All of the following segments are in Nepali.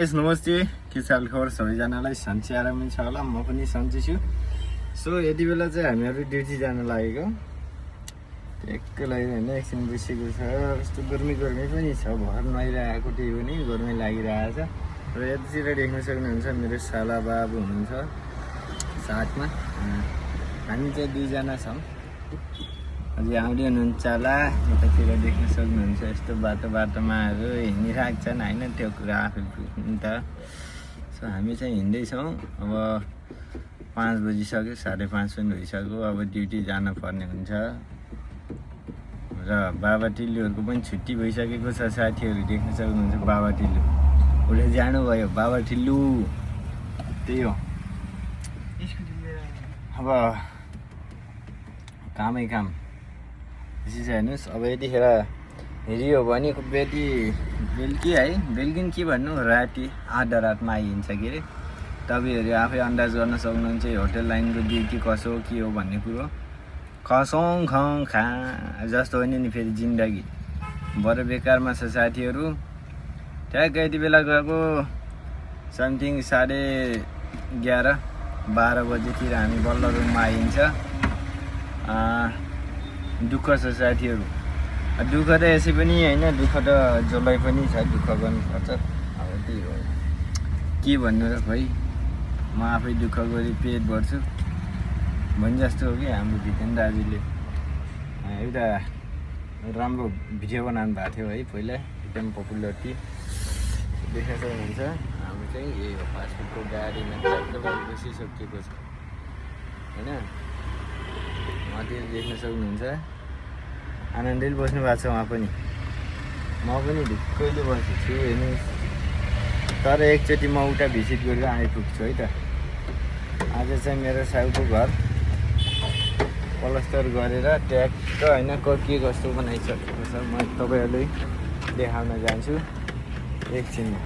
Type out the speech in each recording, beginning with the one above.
नमस्ते, के छ खबर सबैजनालाई? सन्चै आरामै छ होला, म पनि सन्चै छु। सो यति बेला चाहिँ हामीहरू ड्युटी जान लागेको एककै लागि होइन, एकछिन बसेको छ। यस्तो गर्मी पनि छ, भर नुहाइरहेको त्यही पनि गर्मी लागिरहेको छ। र यतितिर देख्न सक्नुहुन्छ मेरो साला बाबु हुनुहुन्छ साथमा। हामी चाहिँ दुईजना छौँ, अझै आउँदै हुनुहुन्छ होला। यतातिर देख्न सक्नुहुन्छ यस्तो बाटोमाहरू हिँडिरहेको छन् होइन, त्यो कुरा आफै बुझ्नु त। सो हामी चाहिँ हिँड्दैछौँ। अब 5 बजिसक्यो, 5:30 पनि भइसक्यो। अब ड्युटी जानुपर्ने हुन्छ। र बाबा टिल्लुहरूको पनि छुट्टी भइसकेको छ। साथीहरू देख्न सक्नुहुन्छ बाबा टिल्लु उसले जानुभयो। बाबा टिल्लु त्यही हो, अब कामै काम। त्यसै चाहिँ हेर्नुहोस्, अब यतिखेर हेरियो भने बेलुकी है, बेलुकी के भन्नु, राति आधा रातमा आइन्छ के अरे। तपाईँहरू आफै अन्दाज गर्न सक्नुहुन्छ होटल लाइनको ड्युटी कसो के हो भन्ने कुरो। खसौँ खौँ खा जस्तो होइन नि फेरि जिन्दगी। बरु बेकारमा छ साथीहरू। ठ्याक्क यति बेला गएको समथिङ 11:30-12 बजेतिर हामी बल्ल रुममा आइन्छ। दुःख छ साथीहरू, दुःख त यसै पनि होइन, दुःख त जसलाई पनि छ, दुःख गर्नुपर्छ। अब त्यही हो, के भन्नु र भाइ, म आफै दुःख गरी पेट भर्छु भने जस्तो हो कि। हाम्रो भितेन दाजुले एउटा राम्रो भिडियो बनाउनु भएको थियो है पहिला, एकदम पपुलर थियो। देख्न सक्नुहुन्छ हाम्रो चाहिँ यही हो, फास्टफुडको गाडीमा ट्याक्क बसिसकेको छ होइन। उहाँतिर देख्न सक्नुहुन्छ आनन्दले बस्नु भएको छ। उहाँ पनि, म पनि ढुक्कैले बसेको छु हेर्नुहोस्। तर एकचोटि म उता भिजिट गरेर आइपुग्छु है त। आज चाहिँ मेरो साउको घर प्लास्टर गरेर ट्याक्क होइन के कस्तो बनाइसकेको छ, म तपाईँहरूलाई देखाउन जान्छु एकछिनमा।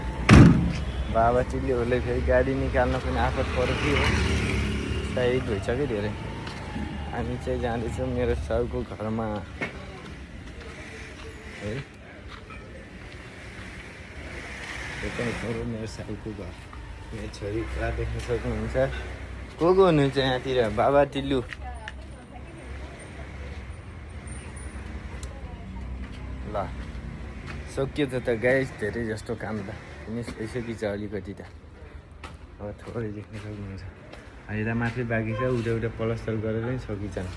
बाबा टिल्लुहरूले फेरि गाडी निकाल्न पनि आफत परेको थियो, साइड भइसक्यो धेरै। हामी चाहिँ जाँदैछौँ मेरो साउको घरमा है। मेरो साउको घर, मेरो छोरी पुरा देख्न सक्नुहुन्छ। को हुनुहुन्छ यहाँतिर? बाबा टिल्लु, ल सकियो त गाइस, धेरै जस्तो काम त फिनिस भइसकेको छ अलिकति त। अब थोरै देख्न सक्नुहुन्छ, अहिले माथि बाँकी छ, उता प्लास्टर गरेर नै सकिन्छन्।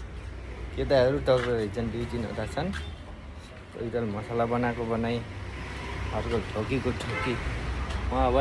केटाहरू तपाईँ हिजन 2-3वटा छन्। कोही त मसला बनाएको बनाइ, अर्को ठोकीको ठोकी। म अब